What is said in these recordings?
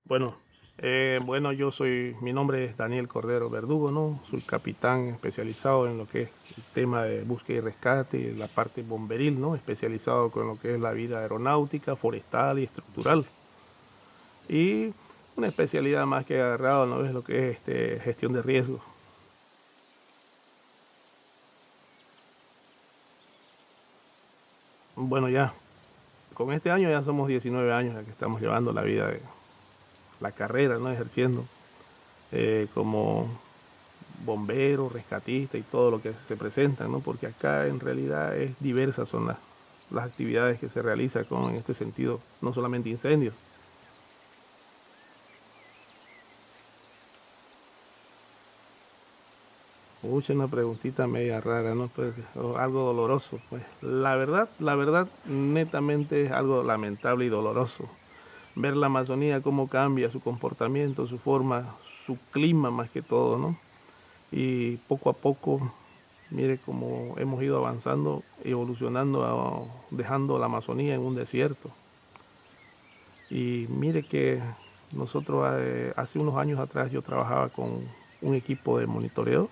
Bueno, mi nombre es Daniel Cordero Verdugo, ¿no? Soy capitán especializado en lo que es el tema de búsqueda y rescate, la parte bomberil, ¿no? Especializado con lo que es la vida aeronáutica, forestal y estructural. Y una especialidad más que he agarrado, ¿no? Es lo que es gestión de riesgos. Bueno, ya, con este año ya somos 19 años ya que estamos llevando la vida de la carrera, ¿no? Ejerciendo como bombero, rescatista y todo lo que se presenta, ¿no? Porque acá en realidad es diversas son las actividades que se realizan con, en este sentido, no solamente incendios. Mucha una preguntita media rara, ¿no? Pues, o algo doloroso. Pues la verdad, netamente es algo lamentable y doloroso. Ver la Amazonía cómo cambia su comportamiento, su forma, su clima más que todo, ¿no? Y poco a poco, mire cómo hemos ido avanzando, evolucionando, dejando la Amazonía en un desierto. Y mire que nosotros hace unos años atrás yo trabajaba con un equipo de monitoreo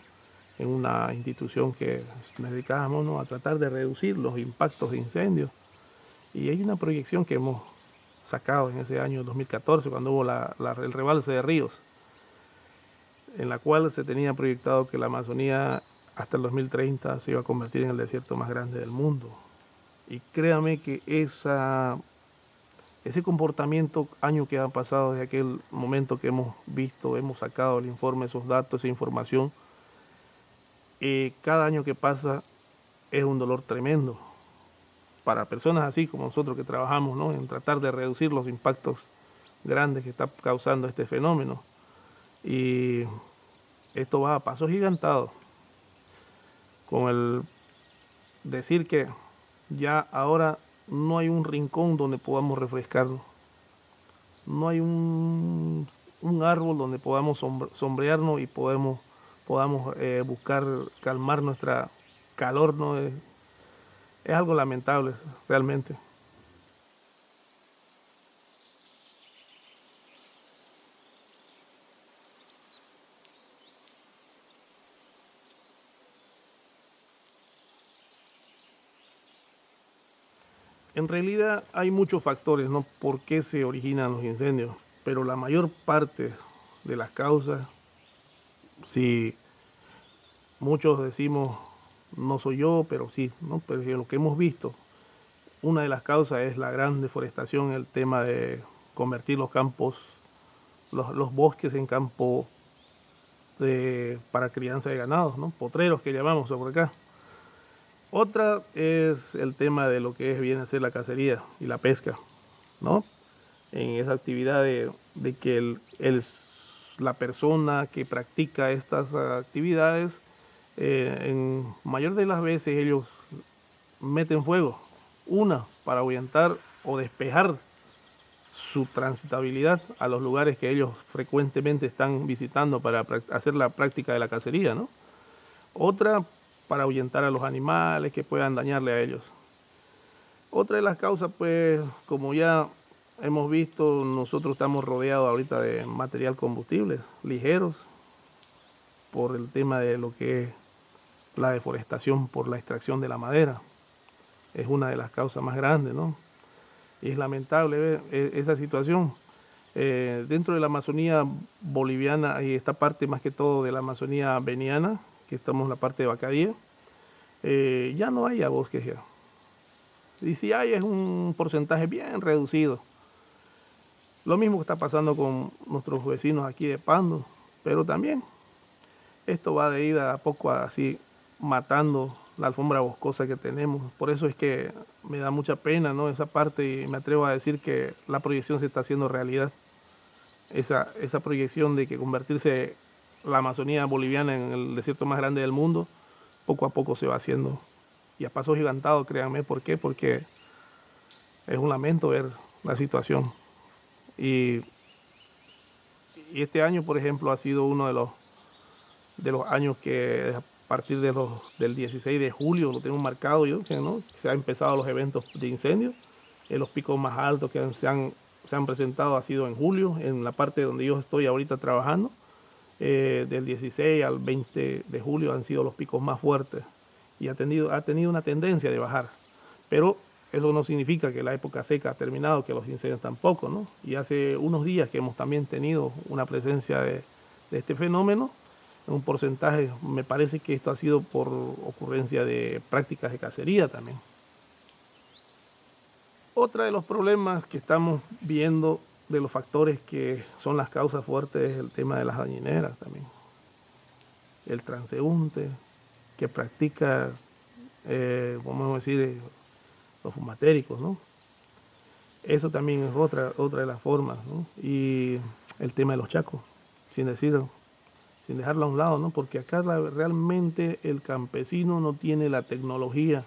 en una institución que nos dedicábamos, ¿no?, a tratar de reducir los impactos de incendios. Y hay una proyección que hemos sacado en ese año 2014, cuando hubo el rebalse de ríos, en la cual se tenía proyectado que la Amazonía hasta el 2030 se iba a convertir en el desierto más grande del mundo. Y créame que ese comportamiento, año que ha pasado desde aquel momento que hemos visto, hemos sacado el informe, esos datos, esa información, cada año que pasa es un dolor tremendo para personas así como nosotros que trabajamos, ¿no?, en tratar de reducir los impactos grandes que está causando este fenómeno. Y esto va a pasos gigantados, con el decir que ya ahora no hay un rincón donde podamos refrescarnos, no hay un árbol donde podamos sombrearnos y podamos buscar calmar nuestra calor, ¿no? Es algo lamentable realmente. En realidad hay muchos factores, ¿no?, por qué se originan los incendios, pero la mayor parte de las causas, si muchos decimos, no soy yo, pero sí, ¿no?, pero lo que hemos visto, una de las causas es la gran deforestación, el tema de convertir los campos, los bosques en campo para crianza de ganados, ¿no?, potreros que llamamos por acá. Otra es el tema de lo que viene a ser la cacería y la pesca, ¿no? En esa actividad de que la persona que practica estas actividades, en mayor de las veces ellos meten fuego, una para ahuyentar o despejar su transitabilidad a los lugares que ellos frecuentemente están visitando para hacer la práctica de la cacería, ¿no? Otra para ahuyentar a los animales que puedan dañarle a ellos. Otra de las causas, pues, como ya hemos visto, nosotros estamos rodeados ahorita de material combustibles ligeros por el tema de lo que es la deforestación por la extracción de la madera. Es una de las causas más grandes, ¿no? Y es lamentable ver esa situación. Dentro de la Amazonía boliviana y esta parte más que todo de la Amazonía veniana, que estamos en la parte de Bacadía, ya no hay bosques ya. Y si hay es un porcentaje bien reducido. Lo mismo que está pasando con nuestros vecinos aquí de Pando, pero también esto va de ida a poco así matando la alfombra boscosa que tenemos. Por eso es que me da mucha pena, ¿no?, esa parte, y me atrevo a decir que la proyección se está haciendo realidad. Esa proyección de que convertirse la Amazonía boliviana en el desierto más grande del mundo, poco a poco se va haciendo. Y a paso gigantado, créanme. ¿Por qué? Porque es un lamento ver la situación. Y, y este año, por ejemplo, ha sido uno de los años que a partir del 16 de julio, lo tengo marcado yo, que, ¿no?, se han empezado los eventos de incendios, en los picos más altos que se han presentado ha sido en julio, en la parte donde yo estoy ahorita trabajando. Del 16 al 20 de julio han sido los picos más fuertes y ha tenido una tendencia de bajar. Pero eso no significa que la época seca ha terminado, que los incendios tampoco, ¿no? Y hace unos días que hemos también tenido una presencia de este fenómeno, en un porcentaje, me parece que esto ha sido por ocurrencia de prácticas de cacería también. Otra de los problemas que estamos viendo de los factores que son las causas fuertes es el tema de las gallineras también. El transeúnte que practica, vamos a decir, los fumatéricos, ¿no? Eso también es otra de las formas, ¿no? Y el tema de los chacos, sin dejarlo a un lado, ¿no? Porque acá realmente el campesino no tiene la tecnología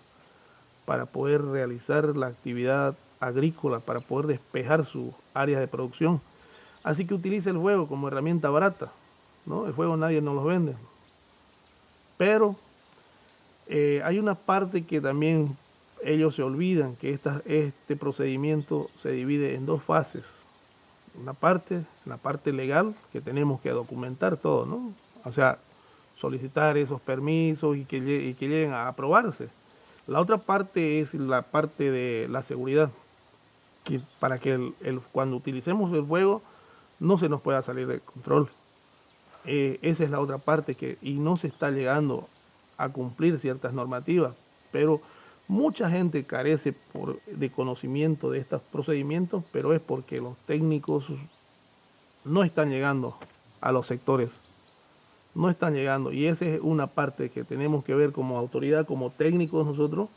para poder realizar la actividad agrícola, para poder despejar sus áreas de producción. Así que utiliza el fuego como herramienta barata, ¿no? El fuego nadie nos lo vende. Pero hay una parte que también ellos se olvidan, que este procedimiento se divide en dos fases. La parte legal, que tenemos que documentar todo, ¿no? O sea, solicitar esos permisos y que lleguen a aprobarse. La otra parte es la parte de la seguridad, que para que cuando utilicemos el fuego no se nos pueda salir de control. Esa es la otra parte y no se está llegando a cumplir ciertas normativas, pero mucha gente carece de conocimiento de estos procedimientos, pero es porque los técnicos no están llegando a los sectores, no están llegando, y esa es una parte que tenemos que ver como autoridad, como técnicos nosotros,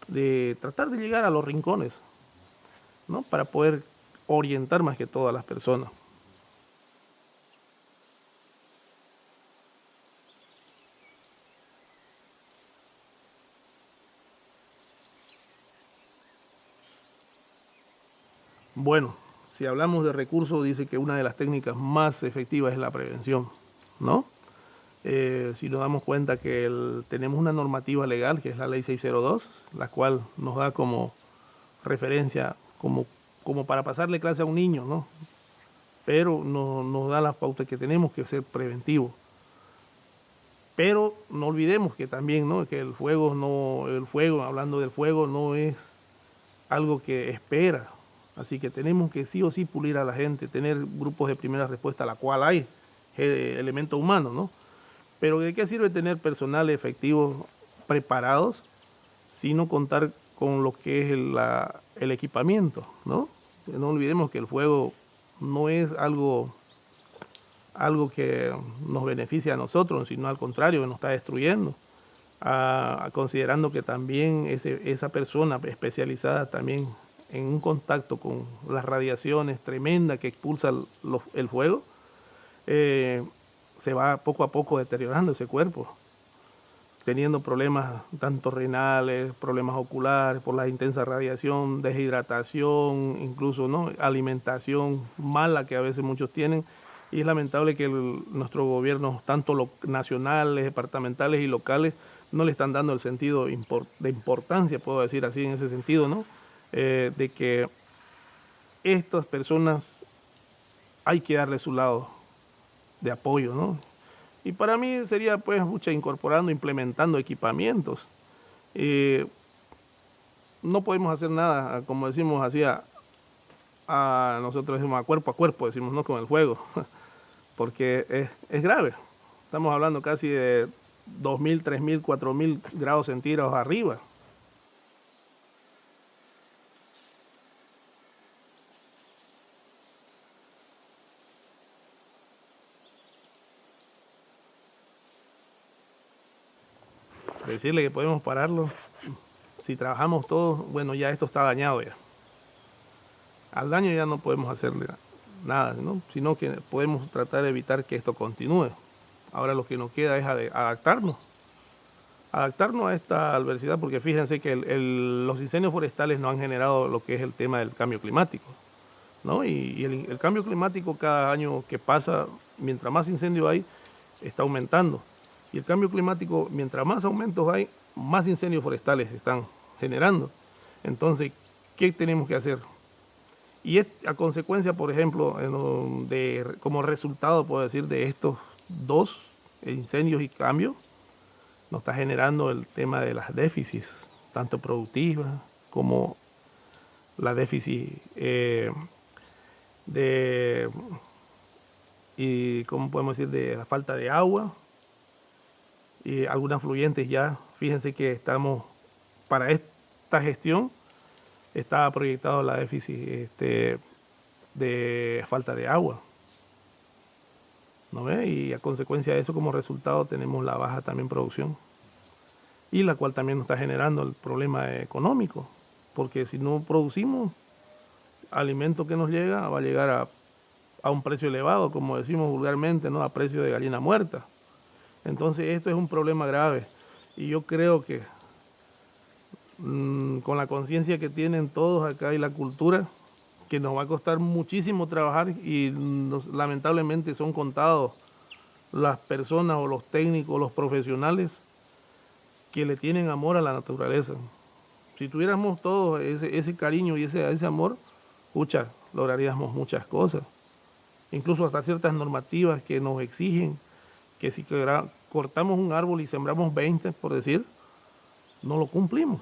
de tratar de llegar a los rincones, ¿no? Para poder orientar más que todo a las personas. Bueno, si hablamos de recursos, dice que una de las técnicas más efectivas es la prevención, ¿no? Si nos damos cuenta que tenemos una normativa legal, que es la Ley 602, la cual nos da como referencia, como para pasarle clase a un niño, ¿no? Pero nos da las pautas que tenemos que ser preventivos. Pero no olvidemos que también, ¿no? Que hablando del fuego, no es algo que espera. Así que tenemos que sí o sí pulir a la gente, tener grupos de primera respuesta, la cual hay elementos humanos, ¿no? Pero ¿de qué sirve tener personal efectivo preparados si no contar con lo que es el equipamiento, ¿no? No olvidemos que el fuego no es algo que nos beneficia a nosotros, sino al contrario, que nos está destruyendo. Considerando que también esa persona especializada también en un contacto con las radiaciones tremendas que expulsa el fuego, se va poco a poco deteriorando ese cuerpo, teniendo problemas tanto renales, problemas oculares por la intensa radiación, deshidratación, incluso, ¿no? Alimentación mala que a veces muchos tienen. Y es lamentable que nuestros gobiernos, tanto nacionales, departamentales y locales, no le están dando el sentido de importancia, puedo decir así en ese sentido, ¿no? De que estas personas hay que darle su lado de apoyo, ¿no? Y para mí sería pues incorporando, implementando equipamientos. No podemos hacer nada, como decimos así, nosotros decimos a cuerpo, decimos, no con el fuego, porque es grave. Estamos hablando casi de 2.000, 3.000, 4.000 grados centígrados arriba. Decirle que podemos pararlo, si trabajamos todos, bueno, ya esto está dañado ya. Al daño ya no podemos hacerle nada, ¿no? Sino que podemos tratar de evitar que esto continúe. Ahora lo que nos queda es adaptarnos a esta adversidad, porque fíjense que los incendios forestales no han generado lo que es el tema del cambio climático, ¿no? Y el cambio climático cada año que pasa, mientras más incendios hay, está aumentando. Y el cambio climático, mientras más aumentos hay, más incendios forestales se están generando. Entonces, ¿qué tenemos que hacer? Y a consecuencia, por ejemplo, como resultado, puedo decir, de estos dos, incendios y cambios, nos está generando el tema de las déficits, tanto productivas como la déficit de, y cómo podemos decir, de la falta de agua y algunas fluyentes ya. Fíjense que estamos, para esta gestión, estaba proyectado la déficit de falta de agua, ¿no ve? Y a consecuencia de eso, como resultado, tenemos la baja también producción, y la cual también nos está generando el problema económico, porque si no producimos, alimento que nos llega va a llegar a un precio elevado, como decimos vulgarmente, ¿no? A precio de gallina muerta. Entonces esto es un problema grave, y yo creo que con la conciencia que tienen todos acá y la cultura, que nos va a costar muchísimo trabajar, y lamentablemente son contados las personas o los técnicos, los profesionales que le tienen amor a la naturaleza. Si tuviéramos todos ese cariño y ese amor, pucha, lograríamos muchas cosas. Incluso hasta ciertas normativas que nos exigen que si cortamos un árbol y sembramos 20, por decir, no lo cumplimos,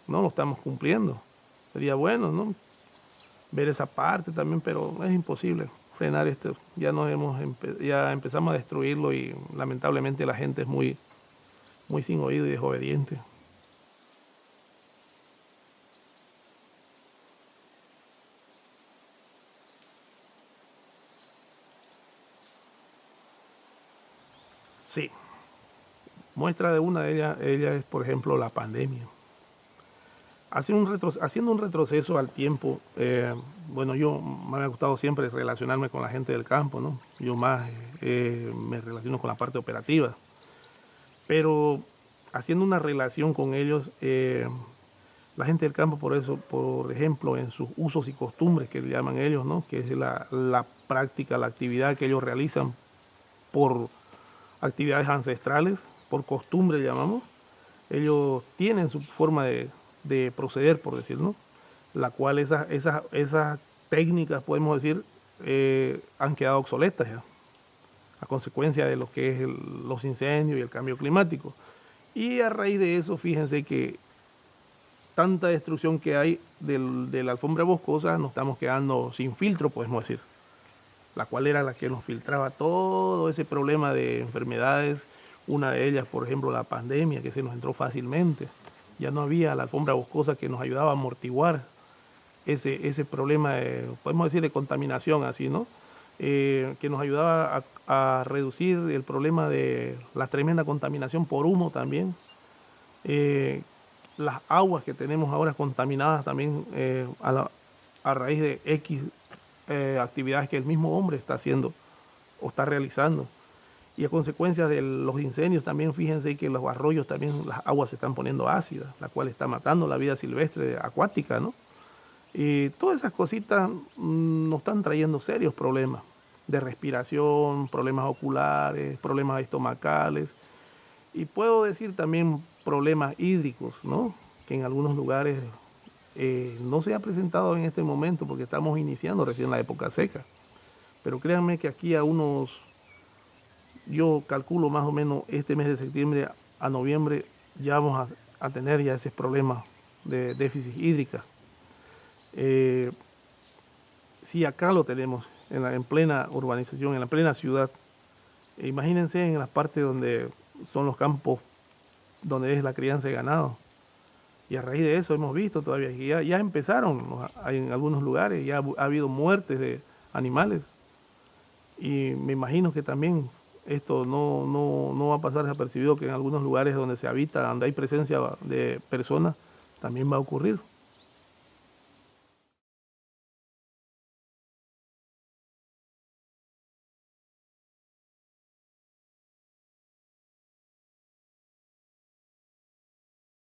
no lo estamos cumpliendo. Sería bueno, ¿no?, ver esa parte también, pero es imposible frenar esto. Ya empezamos a destruirlo, y lamentablemente la gente es muy, muy sin oído y desobediente. Sí, muestra de una de ellas es, por ejemplo, la pandemia. Haciendo un retroceso al tiempo, bueno, yo me ha gustado siempre relacionarme con la gente del campo, ¿no? Yo más me relaciono con la parte operativa, pero haciendo una relación con ellos, la gente del campo, por ejemplo, en sus usos y costumbres que le llaman ellos, ¿no?, que es la práctica, la actividad que ellos realizan por actividades ancestrales, por costumbre llamamos. Ellos tienen su forma de proceder, por decirlo, la cual esas técnicas, podemos decir, han quedado obsoletas ya, a consecuencia de lo que es los incendios y el cambio climático. Y a raíz de eso, fíjense que tanta destrucción que hay de la alfombra boscosa, nos estamos quedando sin filtro, podemos decir, la cual era la que nos filtraba todo ese problema de enfermedades. Una de ellas, por ejemplo, la pandemia, que se nos entró fácilmente. Ya no había la alfombra boscosa que nos ayudaba a amortiguar ese problema, podemos decir, de contaminación, así, ¿no? Que nos ayudaba a reducir el problema de la tremenda contaminación por humo también. Las aguas que tenemos ahora contaminadas también, a raíz de X actividades que el mismo hombre está haciendo o está realizando. Y a consecuencia de los incendios también, fíjense que los arroyos también, las aguas se están poniendo ácidas, la cual está matando la vida silvestre acuática, ¿no? Y todas esas cositas nos están trayendo serios problemas de respiración, problemas oculares, problemas estomacales, y puedo decir también problemas hídricos, ¿no?, que en algunos lugares no se ha presentado en este momento porque estamos iniciando recién la época seca. Pero créanme que aquí yo calculo más o menos este mes de septiembre a noviembre, ya vamos a tener ya ese problema de déficit hídrica. Si acá lo tenemos en plena urbanización, en la plena ciudad, imagínense en las partes donde son los campos, donde es la crianza de ganado. Y a raíz de eso hemos visto todavía que ya empezaron en algunos lugares, ya ha habido muertes de animales. Y me imagino que también esto no va a pasar desapercibido, que en algunos lugares donde se habita, donde hay presencia de personas, también va a ocurrir.